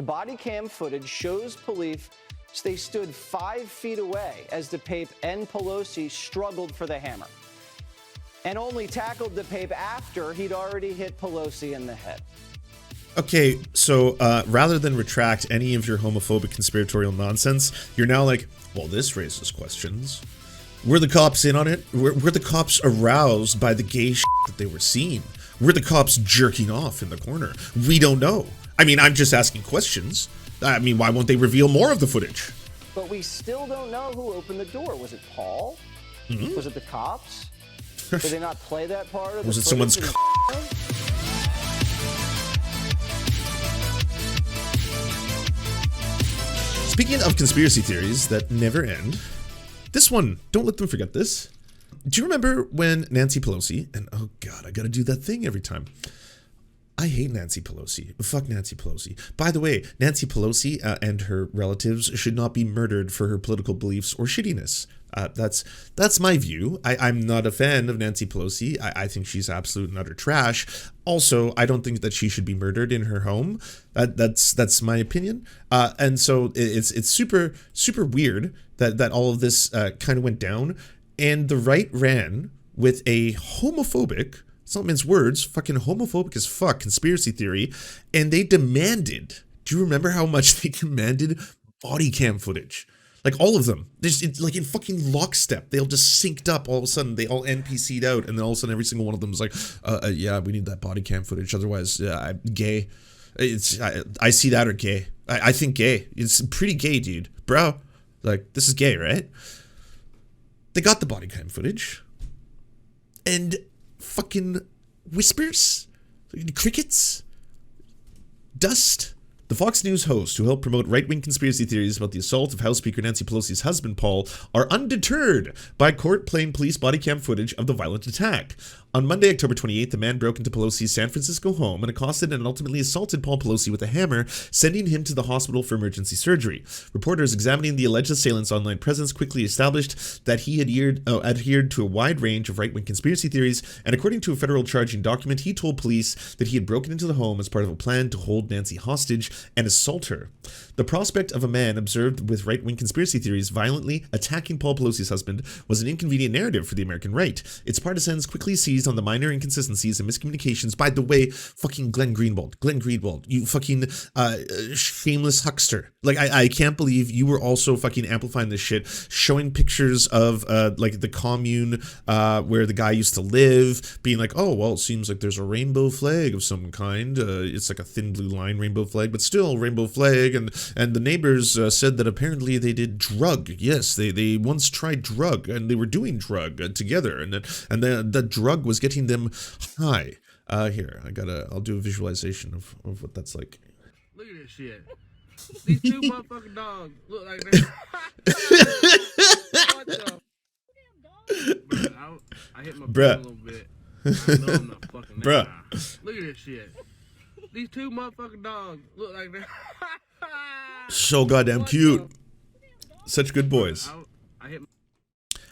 The body cam footage shows police they stood 5 feet away as DePape and Pelosi struggled for the hammer, and only tackled DePape after he'd already hit Pelosi in the head. Okay, so rather than retract any of your homophobic conspiratorial nonsense, you're now like, well, this raises questions. Were the cops in on it? Were the cops aroused by the gay shit that they were seeing? Were the cops jerking off in the corner? We don't know. I mean, I'm just asking questions. I mean, why won't they reveal more of the footage? But we still don't know who opened the door. Was it Paul? Mm-hmm. Was it the cops? Did they not play that part of the Was it someone's Speaking of conspiracy theories that never end, this one, don't let them forget this. Do you remember when Nancy Pelosi, and oh God, I gotta do that thing every time. I hate Nancy Pelosi. Fuck Nancy Pelosi. By the way, Nancy Pelosi and her relatives should not be murdered for her political beliefs or shittiness. That's my view. I'm not a fan of Nancy Pelosi. I think she's absolute and utter trash. Also, I don't think that she should be murdered in her home. That's my opinion. And so it's super weird that all of this kind of went down. And the right ran with a homophobic, it's not mince words, fucking homophobic as fuck conspiracy theory, and they demanded, do you remember how much they demanded body cam footage? Like all of them, it's like in fucking lockstep. They all just synced up all of a sudden. They all NPC'd out, and then all of a sudden every single one of them was like, yeah, we need that body cam footage. Otherwise, I'm gay. I see that or gay. I think gay. It's pretty gay, dude. Bro, like, this is gay, right? They got the body cam footage. And fucking whispers, crickets, dust. The Fox News host who helped promote right-wing conspiracy theories about the assault of House Speaker Nancy Pelosi's husband, Paul, are undeterred by court-playing police body cam footage of the violent attack. On Monday, October 28th, a man broke into Pelosi's San Francisco home and accosted and ultimately assaulted Paul Pelosi with a hammer, sending him to the hospital for emergency surgery. Reporters examining the alleged assailant's online presence quickly established that he adhered to a wide range of right-wing conspiracy theories, and according to a federal charging document, he told police that he had broken into the home as part of a plan to hold Nancy hostage and assault her. The prospect of a man observed with right-wing conspiracy theories violently attacking Paul Pelosi's husband was an inconvenient narrative for the American right. Its partisans quickly seized on the minor inconsistencies and miscommunications. By the way, fucking Glenn Greenwald, you fucking shameless huckster. Like, I can't believe you were also fucking amplifying this shit, showing pictures of like the commune where the guy used to live, being like, oh, well, it seems like there's a rainbow flag of some kind. It's like a thin blue line rainbow flag, but still rainbow flag. And the neighbors said that apparently they did drug. Yes, they once tried drug, and they were doing drug together, and the drug was getting them high. Here, I'll do a visualization of what that's like. Look at this shit. These two motherfucking dogs look like that. What the? Bruh, I hit my brain a little bit. I know I'm not fucking that guy. Look at this shit. These two motherfucking dogs look like that. So goddamn cute. Such good boys.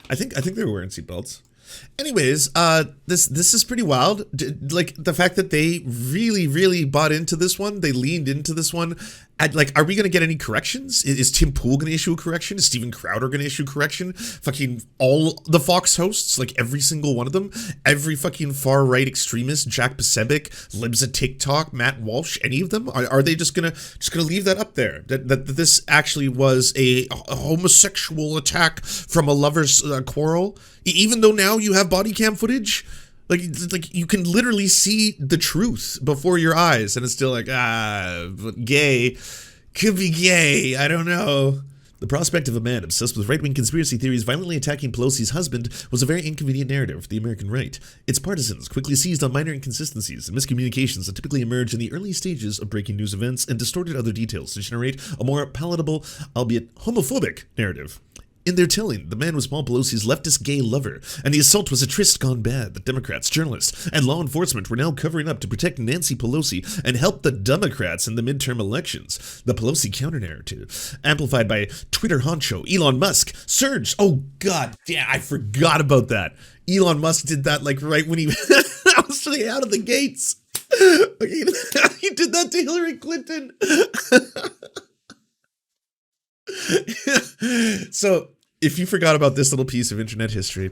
I think they were wearing seatbelts. Anyways, this is pretty wild. Like, the fact that they really bought into this one, they leaned into this one. Like, are we going to get any corrections? Is Tim Pool going to issue a correction? Is Steven Crowder going to issue a correction? Fucking all the Fox hosts, like every single one of them, every fucking far-right extremist, Jack Posobiec, Libs of TikTok, Matt Walsh, any of them? Are they just gonna leave that up there? That this actually was a homosexual attack from a lover's quarrel? Even though now you have body cam footage? Like you can literally see the truth before your eyes, and it's still like, but gay, could be gay, I don't know. The prospect of a man obsessed with right-wing conspiracy theories violently attacking Pelosi's husband was a very inconvenient narrative for the American right. Its partisans quickly seized on minor inconsistencies and miscommunications that typically emerge in the early stages of breaking news events and distorted other details to generate a more palatable, albeit homophobic, narrative. In their telling, the man was Paul Pelosi's leftist gay lover, and the assault was a tryst gone bad that Democrats, journalists, and law enforcement were now covering up to protect Nancy Pelosi and help the Democrats in the midterm elections. The Pelosi counter-narrative, amplified by Twitter honcho Elon Musk, surged. Oh, god damn, I forgot about that. Elon Musk did that, like, right when he was out of the gates. He did that to Hillary Clinton. So, if you forgot about this little piece of internet history,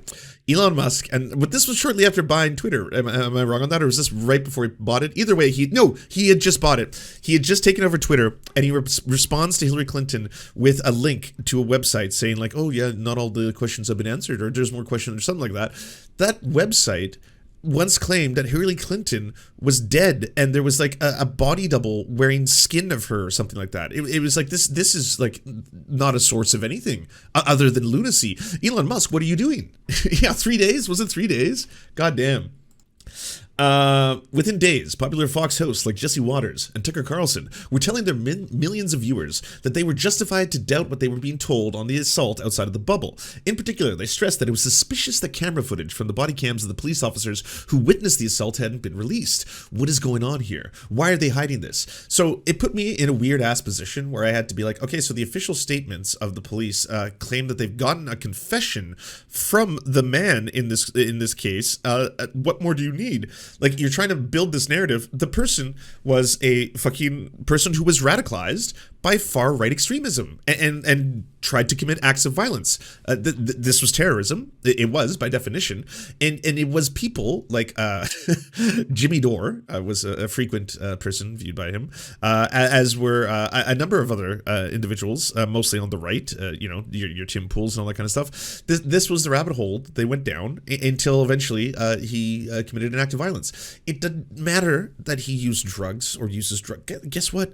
Elon Musk, but this was shortly after buying Twitter. Am I wrong on that, or was this right before he bought it? Either way, he had just bought it. He had just taken over Twitter, and he responds to Hillary Clinton with a link to a website saying like, "Oh yeah, not all the questions have been answered, or there's more questions," or something like that. That website once claimed that Hillary Clinton was dead and there was like a body double wearing skin of her or something like that. It was like this is like not a source of anything other than lunacy. Elon Musk, what are you doing? Yeah, 3 days? Was it 3 days? God damn. Within days, popular Fox hosts like Jesse Waters and Tucker Carlson were telling their millions of viewers that they were justified to doubt what they were being told on the assault outside of the bubble. In particular, they stressed that it was suspicious that camera footage from the body cams of the police officers who witnessed the assault hadn't been released. What is going on here? Why are they hiding this? So it put me in a weird ass position where I had to be like, okay, so the official statements of the police claim that they've gotten a confession from the man in this case. What more do you need? Like, you're trying to build this narrative. The person was a fucking person who was radicalized by far-right extremism and tried to commit acts of violence. This was terrorism. It was, by definition. And it was people like Jimmy Dore was a frequent person viewed by him, as were a number of other individuals, mostly on the right, your Tim Pools and all that kind of stuff. This was the rabbit hole they went down until eventually he committed an act of violence. It doesn't matter that he used drugs or uses drugs. Guess what?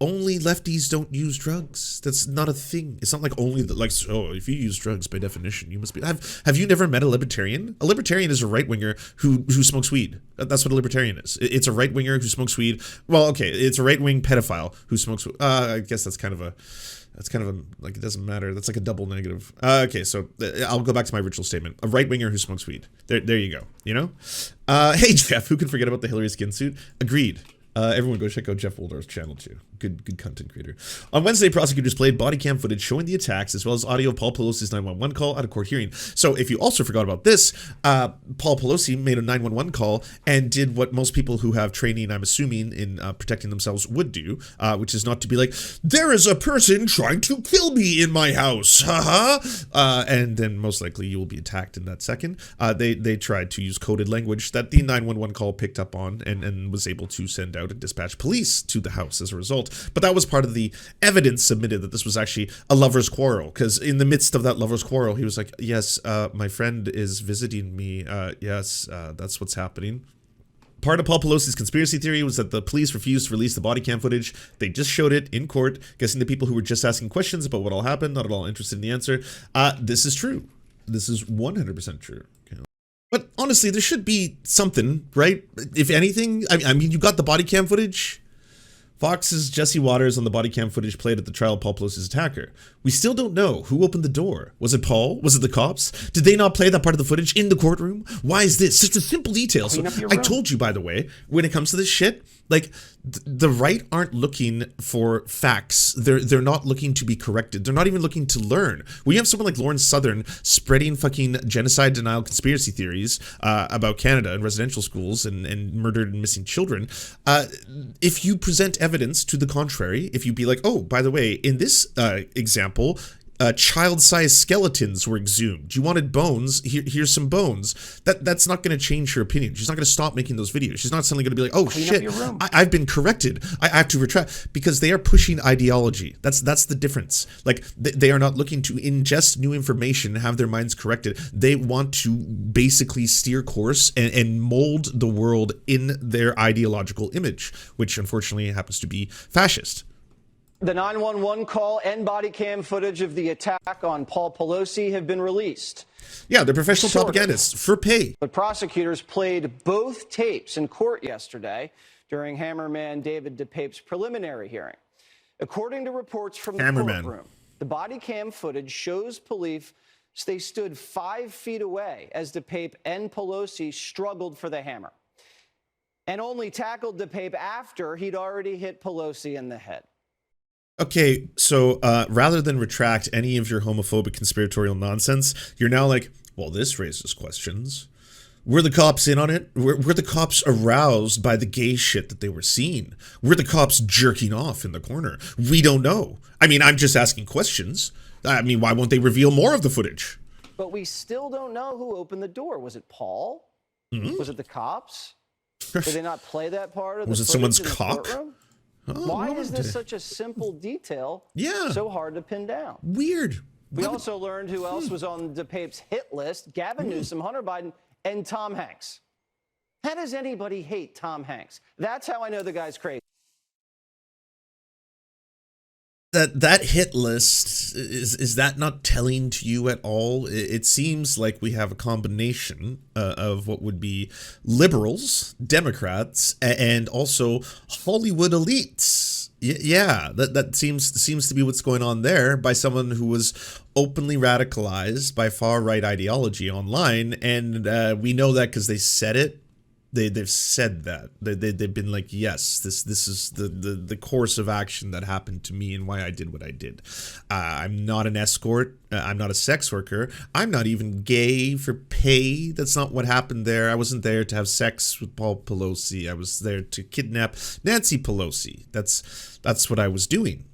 Only lefties don't use drugs. That's not a thing. It's not like only so if you use drugs, by definition, you must be. Have you never met a libertarian? A libertarian is a right winger who smokes weed. That's what a libertarian is. It's a right winger who smokes weed. Well, okay, it's a right wing pedophile who smokes. I guess that's kind of a like, it doesn't matter. That's like a double negative. Okay, so I'll go back to my original statement. A right winger who smokes weed. There you go. You know. Hey Jeff, who can forget about the Hillary skin suit? Agreed. Everyone go check out Jeff Woldorf's channel too. Good content creator. On Wednesday, prosecutors played body cam footage showing the attacks as well as audio of Paul Pelosi's 911 call at a court hearing. So if you also forgot about this, Paul Pelosi made a 911 call and did what most people who have training, I'm assuming, in protecting themselves would do, which is not to be like, there is a person trying to kill me in my house, haha. And then most likely you will be attacked in that second. They tried to use coded language that the 911 call picked up on and was able to send out and dispatch police to the house as a result. But that was part of the evidence submitted that this was actually a lover's quarrel, because in the midst of that lover's quarrel, he was like, yes, my friend is visiting me. Yes, that's what's happening. Part of Paul Pelosi's conspiracy theory was that the police refused to release the body cam footage. They just showed it in court, guessing the people who were just asking questions about what all happened, not at all interested in the answer. This is true. This is 100% true. But honestly, there should be something, right? If anything, I mean, you got the body cam footage. Fox's Jesse Waters on the body cam footage played at the trial of Paul Pelosi's attacker. We still don't know who opened the door. Was it Paul? Was it the cops? Did they not play that part of the footage in the courtroom? Why is this such a simple detail? So I told you, by the way, when it comes to this shit, like, the right aren't looking for facts. They're not looking to be corrected. They're not even looking to learn. When you have someone like Lawrence Southern spreading fucking genocide denial conspiracy theories about Canada and residential schools and murdered and missing children, if you present evidence to the contrary, if you be like, oh, by the way, in this example, child-sized skeletons were exhumed. You wanted bones. Here's some bones. That's not going to change her opinion. She's not going to stop making those videos. She's not suddenly going to be like, oh shit, I've been corrected. I have to retract, because they are pushing ideology. That's the difference. Like, they are not looking to ingest new information, have their minds corrected. They want to basically steer course and mold the world in their ideological image, which unfortunately happens to be fascist. The 911 call and body cam footage of the attack on Paul Pelosi have been released. Yeah, they're professional propagandists for pay. But prosecutors played both tapes in court yesterday during Hammerman David DePape's preliminary hearing. According to reports from the courtroom, the body cam footage shows police they stood 5 feet away as DePape and Pelosi struggled for the hammer, and only tackled DePape after he'd already hit Pelosi in the head. Okay, so rather than retract any of your homophobic conspiratorial nonsense, you're now like, well, this raises questions. Were the cops in on it? Were the cops aroused by the gay shit that they were seeing? Were the cops jerking off in the corner? We don't know. I mean, I'm just asking questions. I mean, why won't they reveal more of the footage? But we still don't know who opened the door. Was it Paul? Mm-hmm. Was it the cops? Did they not play that part of the Was it footage someone's in the cock? courtroom? Oh, Why is this such a simple detail so hard to pin down? Weird. We also learned who else was on DePape's hit list: Gavin Newsom, Hunter Biden, and Tom Hanks. How does anybody hate Tom Hanks? That's how I know the guy's crazy. That hit list, is that not telling to you at all? It seems like we have a combination of what would be liberals, Democrats, and also Hollywood elites. Yeah, that seems to be what's going on there, by someone who was openly radicalized by far-right ideology online, and we know that because they said it. They've said that. They've been like, yes, this is the course of action that happened to me and why I did what I did. I'm not an escort. I'm not a sex worker. I'm not even gay for pay. That's not what happened there. I wasn't there to have sex with Paul Pelosi. I was there to kidnap Nancy Pelosi. That's what I was doing.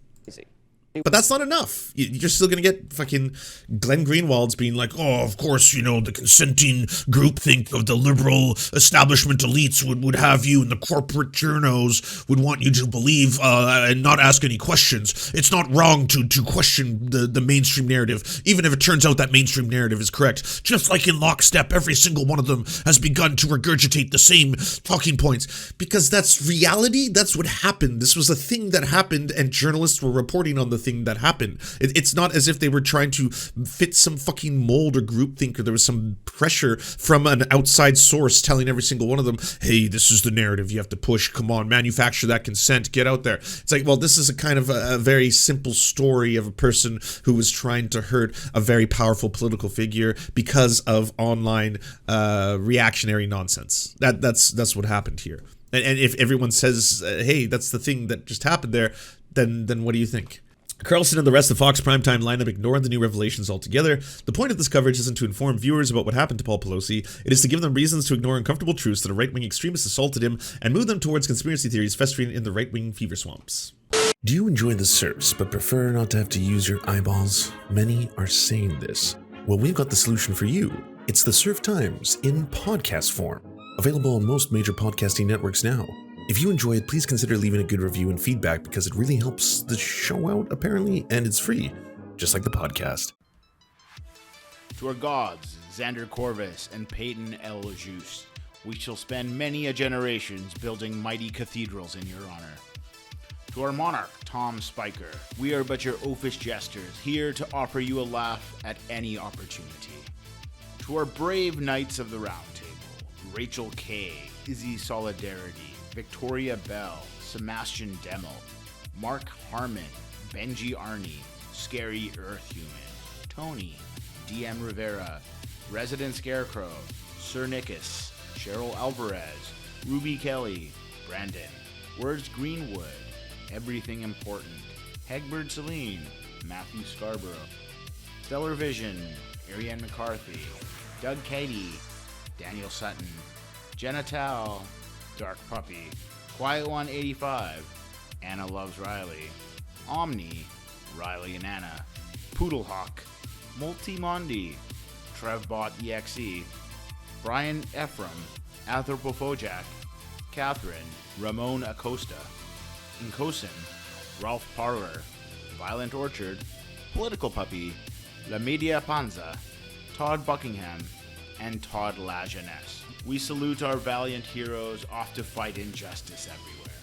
But that's not enough. You're still going to get fucking Glenn Greenwald's being like, oh, of course, you know, the consenting groupthink of the liberal establishment elites would have you, and the corporate journos would want you to believe and not ask any questions. It's not wrong to question the mainstream narrative, even if it turns out that mainstream narrative is correct. Just like in lockstep, every single one of them has begun to regurgitate the same talking points. Because that's reality. That's what happened. This was a thing that happened, and journalists were reporting on the thing that happened. It's not as if they were trying to fit some fucking mold or groupthink, or there was some pressure from an outside source telling every single one of them, hey, this is the narrative you have to push. Come on, manufacture that consent. Get out there. It's like, well, this is a kind of a very simple story of a person who was trying to hurt a very powerful political figure because of online reactionary nonsense. That's what happened here. And if everyone says, hey, that's the thing that just happened there, then what do you think? Carlson and the rest of Fox primetime lineup ignored the new revelations altogether. The point of this coverage isn't to inform viewers about what happened to Paul Pelosi. It is to give them reasons to ignore uncomfortable truths that a right-wing extremist assaulted him and move them towards conspiracy theories festering in the right-wing fever swamps. Do you enjoy the Serfs but prefer not to have to use your eyeballs? Many are saying this. Well, we've got the solution for you. It's the Serf Times in podcast form. Available on most major podcasting networks now. If you enjoy it, please consider leaving a good review and feedback, because it really helps the show out, apparently, and it's free, just like the podcast. To our gods, Xander Corvus and Peyton L. Juste, we shall spend many a generations building mighty cathedrals in your honor. To our monarch, Tom Spiker, we are but your oafish jesters, here to offer you a laugh at any opportunity. To our brave knights of the Round Table, Rachel K., Izzy Solidarity, Victoria Bell, Sebastian Demel, Mark Harmon, Benji Arney, Scary Earth Human, Tony, DM Rivera, Resident Scarecrow, Sir Nickus, Cheryl Alvarez, Ruby Kelly, Brandon, Words Greenwood, Everything Important, Hegbert Celine, Matthew Scarborough, Stellar Vision, Ariane McCarthy, Doug Cady, Daniel Sutton, Jenna Tao, Dark Puppy, Quiet One 85, Anna Loves Riley, Omni, Riley and Anna, Poodlehawk, Multimondi, Trevbot EXE, Brian Ephraim, Anthropophojack, Catherine, Ramon Acosta, Nkosin, Ralph Parler, Violent Orchard, Political Puppy, La Media Panza, Todd Buckingham, and Todd La Jeunesse. We salute our valiant heroes off to fight injustice everywhere.